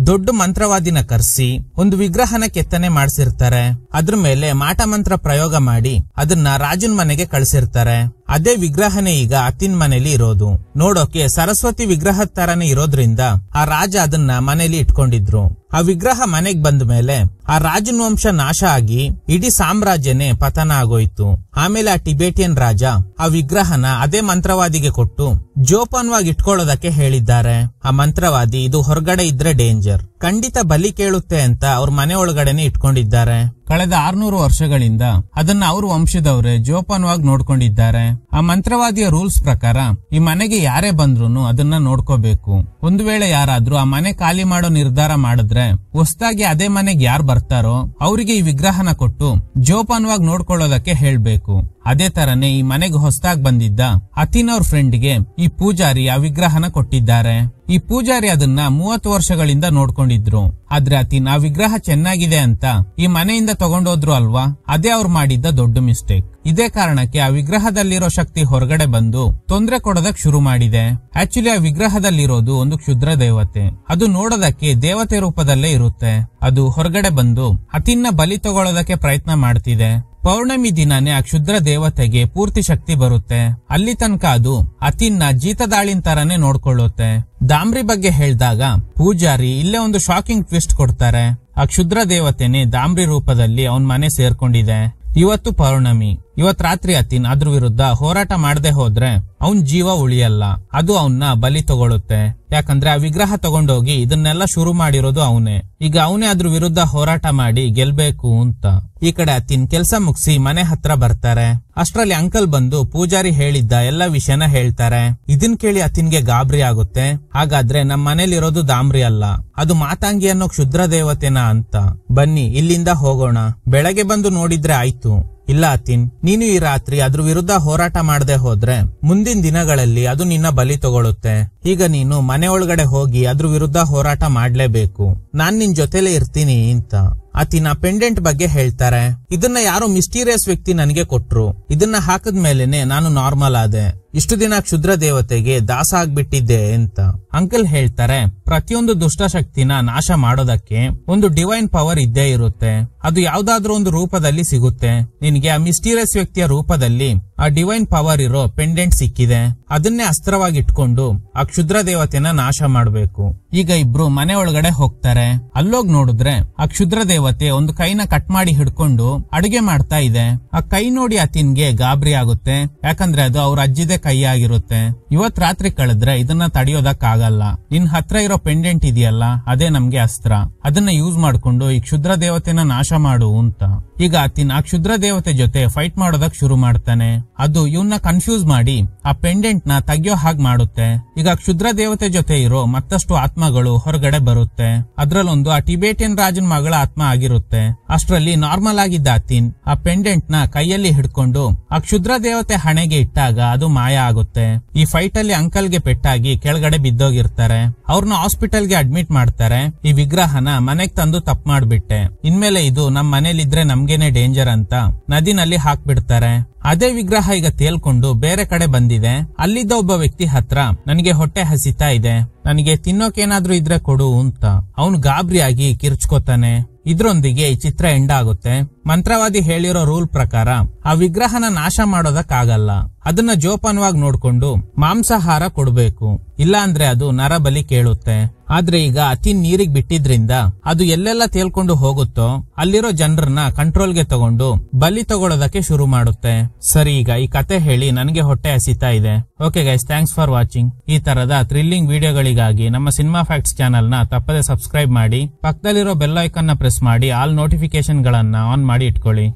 ದೊಡ್ಡ ಮಂತ್ರವಾದಿನ ಕರ್ಸಿ ಒಂದು ವಿಗ್ರಹನ ಕೆತ್ತನೆ ಮಾಡ್ಸಿರ್ತಾರೆ. ಅದ್ರ ಮೇಲೆ ಮಾಟ ಮಂತ್ರ ಪ್ರಯೋಗ ಮಾಡಿ ಅದನ್ನ ರಾಜನ್ ಮನೆಗೆ ಕಳ್ಸಿರ್ತಾರೆ. ಅದೇ ವಿಗ್ರಹನೇ ಈಗ ಅತ್ತಿನ್ ಮನೇಲಿ ಇರೋದು. ನೋಡೋಕೆ ಸರಸ್ವತಿ ವಿಗ್ರಹದ ತರನೇ ಇರೋದ್ರಿಂದ ಆ ರಾಜ ಅದನ್ನ ಮನೇಲಿ ಇಟ್ಕೊಂಡಿದ್ರು. ಆ ವಿಗ್ರಹ ಮನೆಗ್ ಬಂದ ಮೇಲೆ ಆ ರಾಜನ ವಂಶ ನಾಶ ಆಗಿ ಇಡೀ ಸಾಮ್ರಾಜ್ಯನೇ ಪತನ ಆಗೋಯ್ತು. ಆಮೇಲೆ ಆ ಟಿಬೇಟಿಯನ್ ರಾಜ ಆ ವಿಗ್ರಹನ ಅದೇ ಮಂತ್ರವಾದಿಗೆ ಕೊಟ್ಟು ಜೋಪಾನವಾಗಿ ಇಟ್ಕೊಳ್ಳೋದಕ್ಕೆ ಹೇಳಿದ್ದಾರೆ. ಆ ಮಂತ್ರವಾದಿ ಇದು ಹೊರಗಡೆ ಇದ್ರೆ ಡೇಂಜರ್, ಖಂಡಿತ ಬಲಿ ಕೇಳುತ್ತೆ ಅಂತ ಅವ್ರ ಮನೆ ಒಳಗಡೆನೆ ಇಟ್ಕೊಂಡಿದ್ದಾರೆ. ಕಳೆದ 600 ವರ್ಷಗಳಿಂದ ಅದನ್ನ ಅವ್ರ ವಂಶದವರೇ ಜೋಪಾನವಾಗಿ ನೋಡ್ಕೊಂಡಿದ್ದಾರೆ. ಆ ಮಂತ್ರವಾದಿಯ ರೂಲ್ಸ್ ಪ್ರಕಾರ ಈ ಮನೆಗೆ ಯಾರೇ ಬಂದ್ರು ಅದನ್ನ ನೋಡ್ಕೋಬೇಕು. ಒಂದು ವೇಳೆ ಯಾರಾದ್ರೂ ಆ ಮನೆ ಖಾಲಿ ಮಾಡೋ ನಿರ್ಧಾರ ಮಾಡಿದ್ರೆ ಹೊಸದಾಗಿ ಅದೇ ಮನೆಗೆ ಯಾರು ಬರ್ತಾರೋ ಅವರಿಗೆ ಈ ವಿಗ್ರಹನ ಕೊಟ್ಟು ಜೋಪಾನವಾಗಿ ನೋಡ್ಕೊಳ್ಳೋದಕ್ಕೆ ಹೇಳ್ಬೇಕು. ಅದೇ ತರನೇ ಈ ಮನೆಗೆ ಹೊಸದಾಗಿ ಬಂದಿದ್ದ ಅತಿನ್ ಅವ್ರ ಫ್ರೆಂಡ್ಗೆ ಈ ಪೂಜಾರಿ ಆ ವಿಗ್ರಹನ ಕೊಟ್ಟಿದ್ದಾರೆ. ಈ ಪೂಜಾರಿ ಅದನ್ನ 30 ವರ್ಷಗಳಿಂದ ನೋಡ್ಕೊಂಡಿದ್ರು. ಆದ್ರೆ ಅತಿನ್ ಆ ವಿಗ್ರಹ ಚೆನ್ನಾಗಿದೆ ಅಂತ ಈ ಮನೆಯಿಂದ ತಗೊಂಡೋದ್ರು ಅಲ್ವಾ, ಅದೇ ಅವ್ರು ಮಾಡಿದ್ದ ದೊಡ್ಡ ಮಿಸ್ಟೇಕ್. ಇದೇ ಕಾರಣಕ್ಕೆ ಆ ವಿಗ್ರಹದಲ್ಲಿರೋ ಶಕ್ತಿ ಹೊರಗಡೆ ಬಂದು ತೊಂದರೆ ಕೊಡೋದಕ್ ಶುರು ಮಾಡಿದೆ. ಆಕ್ಚುಲಿ ಆ ವಿಗ್ರಹದಲ್ಲಿರೋದು ಒಂದು ಕ್ಷುದ್ರ ದೇವತೆ. ಅದು ನೋಡೋದಕ್ಕೆ ದೇವತೆ ರೂಪದಲ್ಲೇ ಇರುತ್ತೆ. ಅದು ಹೊರಗಡೆ ಬಂದು ಅತಿನ್ನ ಬಲಿ ತಗೊಳ್ಳೋದಕ್ಕೆ ಪ್ರಯತ್ನ ಮಾಡ್ತಿದೆ. ಪೌರ್ಣಮಿ ದಿನಾನೇ ಆ ಕ್ಷುದ್ರ ದೇವತೆಗೆ ಪೂರ್ತಿ ಶಕ್ತಿ ಬರುತ್ತೆ. ಅಲ್ಲಿ ತನಕ ಅದು ಅತಿನ್ನ ಜೀತದಾಳಿನ ತರನೇ ನೋಡ್ಕೊಳ್ಳುತ್ತೆ. ದಾಮ್ರಿ ಬಗ್ಗೆ ಹೇಳ್ದಾಗ ಪೂಜಾರಿ ಇಲ್ಲೇ ಒಂದು ಶಾಕಿಂಗ್ ಟ್ವಿಸ್ಟ್ ಕೊಡ್ತಾರೆ. ಆ ಕ್ಷುದ್ರ ದೇವತೆನೆ ದಾಮ್ರಿ ರೂಪದಲ್ಲಿ ಅವನ್ ಮನೆ ಸೇರ್ಕೊಂಡಿದೆ. ಇವತ್ತು ಪೌರ್ಣಮಿ, ಇವತ್ ರಾತ್ರಿ ಅತಿನ್ ಅದ್ರ ವಿರುದ್ಧ ಹೋರಾಟ ಮಾಡದೆ ಹೋದ್ರೆ ಅವನ್ ಜೀವ ಉಳಿಯಲ್ಲ, ಅದು ಅವನ್ನ ಬಲಿ ತಗೊಳುತ್ತೆ. ಯಾಕಂದ್ರೆ ಆ ವಿಗ್ರಹ ತಗೊಂಡೋಗಿ ಇದನ್ನೆಲ್ಲ ಶುರು ಮಾಡಿರೋದು ಅವನೇ. ಈಗ ಅವನೇ ಅದ್ರ ವಿರುದ್ಧ ಹೋರಾಟ ಮಾಡಿ ಗೆಲ್ಬೇಕು ಅಂತ. ಈ ಕಡೆ ಅತಿನ್ ಕೆಲ್ಸ ಮುಗಿಸಿ ಮನೆ ಹತ್ರ ಬರ್ತಾರೆ. ಅಷ್ಟ್ರಲ್ಲಿ ಅಂಕಲ್ ಬಂದು ಪೂಜಾರಿ ಹೇಳಿದ್ದ ಎಲ್ಲ ವಿಷಯನ ಹೇಳ್ತಾರೆ. ಇದನ್ ಕೇಳಿ ಅತಿನ್ಗೆ ಗಾಬರಿ ಆಗುತ್ತೆ. ಹಾಗಾದ್ರೆ ನಮ್ ಮನೇಲಿರೋದು ದಾಮ್ರಿ ಅಲ್ಲ, ಅದು ಮಾತಾಂಗಿ ಅನ್ನೋ ಕ್ಷುದ್ರ ದೇವತೆನಾ ಅಂತ. ಬನ್ನಿ ಇಲ್ಲಿಂದ ಹೋಗೋಣ, ಬೆಳಗ್ಗೆ ಬಂದು ನೋಡಿದ್ರೆ ಆಯ್ತು. ಇಲ್ಲ ಅತಿನ್, ನೀನು ಈ ರಾತ್ರಿ ಅದ್ರ ವಿರುದ್ಧ ಹೋರಾಟ ಮಾಡದೆ ಹೋದ್ರೆ ಮುಂದಿನ ದಿನಗಳಲ್ಲಿ ಅದು ನಿನ್ನ ಬಲಿ ತಗೊಳುತ್ತೆ. ಈಗ ನೀನು ಮನೆ ಒಳಗಡೆ ಹೋಗಿ ಅದ್ರ ವಿರುದ್ಧ ಹೋರಾಟ ಮಾಡ್ಲೇಬೇಕು. ನಾನ್ ನಿನ್ ಜೊತೆಲೇ ಇರ್ತೀನಿ ಅಂತ. ಅತಿನ ಪೆಂಡೆಂಟ್ ಬಗ್ಗೆ ಹೇಳ್ತಾರೆ. ಇದನ್ನ ಯಾರೋ ಮಿಸ್ಟೀರಿಯಸ್ ವ್ಯಕ್ತಿ ನನಗೆ ಕೊಟ್ರು. ಇದನ್ನ ಹಾಕದ ಮೇಲೆನೆ ನಾನು ನಾರ್ಮಲ್ ಆದೆ. ಇಷ್ಟು ದಿನ ಕ್ಷುದ್ರ ದೇವತೆಗೆ ದಾಸ ಆಗ್ಬಿಟ್ಟಿದ್ದೆ ಅಂತ. ಅಂಕಲ್ ಹೇಳ್ತಾರೆ, ಪ್ರತಿಯೊಂದು ದುಷ್ಟ ಶಕ್ತಿನ ನಾಶ ಮಾಡೋದಕ್ಕೆ ಒಂದು ಡಿವೈನ್ ಪವರ್ ಇದ್ದೇ ಇರುತ್ತೆ. ಅದು ಯಾವ್ದಾದ್ರೂ ಒಂದು ರೂಪದಲ್ಲಿ ಸಿಗುತ್ತೆ. ನಿನ್ಗೆ ಆ ಮಿಸ್ಟೀರಿಯಸ್ ವ್ಯಕ್ತಿಯ ರೂಪದಲ್ಲಿ ಆ ಡಿವೈನ್ ಪವರ್ ಇರೋ ಪೆಂಡೆಂಟ್ ಸಿಕ್ಕಿದೆ. ಅದನ್ನೇ ಅಸ್ತ್ರವಾಗಿ ಇಟ್ಕೊಂಡು ಆ ಕ್ಷುದ್ರ ದೇವತೆನ ನಾಶ ಮಾಡ್ಬೇಕು. ಈಗ ಇಬ್ರು ಮನೆ ಒಳಗಡೆ ಹೋಗ್ತಾರೆ. ಅಲ್ಲೋಗ್ ನೋಡಿದ್ರೆ ಆ ಕ್ಷುದ್ರ ದೇವತೆ ಒಂದು ಕೈನ ಕಟ್ ಮಾಡಿ ಹಿಡ್ಕೊಂಡು ಅಡುಗೆ ಮಾಡ್ತಾ ಇದೆ. ಆ ಕೈ ನೋಡಿ ಅತಿನ್ಗೆ ಗಾಬರಿ ಆಗುತ್ತೆ. ಯಾಕಂದ್ರೆ ಅದು ಅವ್ರ ಅಜ್ಜಿದೆ ಕೈ ಆಗಿರುತ್ತೆ. ಇವತ್ ರಾತ್ರಿ ಕಳೆದ್ರೆ ಇದನ್ನ ತಡೆಯೋದಕ್ ಆಗಲ್ಲ. ನಿನ್ ಹತ್ರ ಇರೋ ಪೆಂಡೆಂಟ್ ಇದೆಯಲ್ಲ, ಅದೇ ನಮ್ಗೆ ಅಸ್ತ್ರ. ಅದನ್ನ ಯೂಸ್ ಮಾಡ್ಕೊಂಡು ಈ ಕ್ಷುದ್ರ ದೇವತೆನ ನಾಶ ಮಾಡು ಅಂತ. ಈಗ ಅತಿನ್ ಆ ಕ್ಷುದ್ರ ದೇವತೆ ಜೊತೆ ಫೈಟ್ ಮಾಡೋದಕ್ ಶುರು ಮಾಡ್ತಾನೆ. ಅದು ಇವನ್ನ ಕನ್ಫ್ಯೂಸ್ ಮಾಡಿ ಆ ಪೆಂಡೆಂಟ್ ನ ತೆಗಿಯೋ ಹಾಗೆ ಮಾಡುತ್ತೆ. ಈಗ ಕ್ಷುದ್ರ ದೇವತೆ ಜೊತೆ ಇರೋ ಮತ್ತಷ್ಟು ಆತ್ಮಗಳು ಹೊರಗಡೆ ಬರುತ್ತೆ. ಅದ್ರಲ್ಲೊಂದು ಆ ಟಿಬೇಟಿಯನ್ ರಾಜನ್ ಮಗಳ ಆತ್ಮ ಆಗಿರುತ್ತೆ. ಅಷ್ಟರಲ್ಲಿ ನಾರ್ಮಲ್ ಆಗಿದ್ದ ಅತಿನ್ ಆ ಪೆಂಡೆಂಟ್ ನ ಕೈಯಲ್ಲಿ ಹಿಡ್ಕೊಂಡು ಆ ಕ್ಷುದ್ರ ದೇವತೆ ಹಣೆಗೆ ಇಟ್ಟಾಗ ಅದು ಮಾಯ ಆಗುತ್ತೆ. ಈ ಫೈಟ್ ಅಲ್ಲಿ ಅಂಕಲ್ಗೆ ಪೆಟ್ಟಾಗಿ ಕೆಳಗಡೆ ಬಿದ್ದೋಗಿರ್ತಾರೆ. ಅವ್ರನ್ನ ಹಾಸ್ಪಿಟಲ್ಗೆ ಅಡ್ಮಿಟ್ ಮಾಡ್ತಾರೆ. ಈ ವಿಗ್ರಹನ ಮನೆಗ್ ತಂದು ತಪ್ಪು ಮಾಡ್ಬಿಟ್ಟೆ, ಇನ್ಮೇಲೆ ಇದು ನಮ್ ಮನೇಲಿದ್ರೆ ನಮ್ಗೇನೆ ಡೇಂಜರ್ ಅಂತ ನದಿನಲ್ಲಿ ಹಾಕ್ಬಿಡ್ತಾರೆ. ಅದೇ ವಿಗ್ರಹ ಈಗ ತೇಲ್ಕೊಂಡು ಬೇರೆ ಕಡೆ ಬಂದಿದೆ. ಅಲ್ಲಿದ್ದ ಒಬ್ಬ ವ್ಯಕ್ತಿ ಹತ್ರ ನನಗೆ ಹೊಟ್ಟೆ ಹಸಿತಾ ಇದೆ, ನನಗೆ ತಿನ್ನೋಕೇನಾದ್ರೂ ಇದ್ರೆ ಕೊಡು ಅಂತ ಅವನು ಗಾಬರಿಯಾಗಿ ಕಿರ್ಚ್ಕೋತಾನೆ. ಇದ್ರೊಂದಿಗೆ ಈ ಚಿತ್ರ ಎಂಡ್ ಆಗುತ್ತೆ. ಮಂತ್ರವಾದಿ ಹೇಳಿರೋ ರೂಲ್ ಪ್ರಕಾರ ಆ ವಿಗ್ರಹನ ನಾಶ ಮಾಡೋದಕ್ಕಾಗಲ್ಲ. ಅದನ್ನ ಜೋಪಾನವಾಗಿ ನೋಡ್ಕೊಂಡು ಮಾಂಸಾಹಾರ ಕೊಡ್ಬೇಕು, ಇಲ್ಲ ಅಂದ್ರೆ ಅದು ನರಬಲಿ ಕೇಳುತ್ತೆ. ಆದ್ರೆ ಈಗ ಅತಿ ನೀರಿಗೆ ಬಿಟ್ಟಿದ್ರಿಂದ ಅದು ಎಲ್ಲೆಲ್ಲ ತೇಲ್ಕೊಂಡು ಹೋಗುತ್ತೋ ಅಲ್ಲಿರೋ ಜನರನ್ನ ಕಂಟ್ರೋಲ್ಗೆ ತಗೊಂಡು ಬಲಿ ತಗೊಳ್ಳೋದಕ್ಕೆ ಶುರು ಮಾಡುತ್ತೆ. ಸರಿ, ಈಗ ಈ ಕತೆ ಹೇಳಿ ನನಗೆ ಹೊಟ್ಟೆ ಹಸಿತಾ ಇದೆ. Okay guys, thanks for watching. ಈ ತರದ ಥ್ರಿಲ್ಲಿಂಗ್ ವಿಡಿಯೋಗಳಿಗಾಗಿ ನಮ್ಮ ಸಿನಿಮಾ ಫ್ಯಾಕ್ಟ್ಸ್ ಚಾನೆಲ್ ನ ತಪ್ಪದೆ ಸಬ್ಸ್ಕ್ರೈಬ್ ಮಾಡಿ, ಪಕ್ಕದಲ್ಲಿರೋ ಬೆಲ್ ಐಕಾನ್ ನ ಪ್ರೆಸ್ ಮಾಡಿ ಆಲ್ ನೋಟಿಫಿಕೇಶನ್ ಗಳನ್ನ ಆನ್ ಮಾಡಿ ಇಟ್ಕೊಳ್ಳಿ.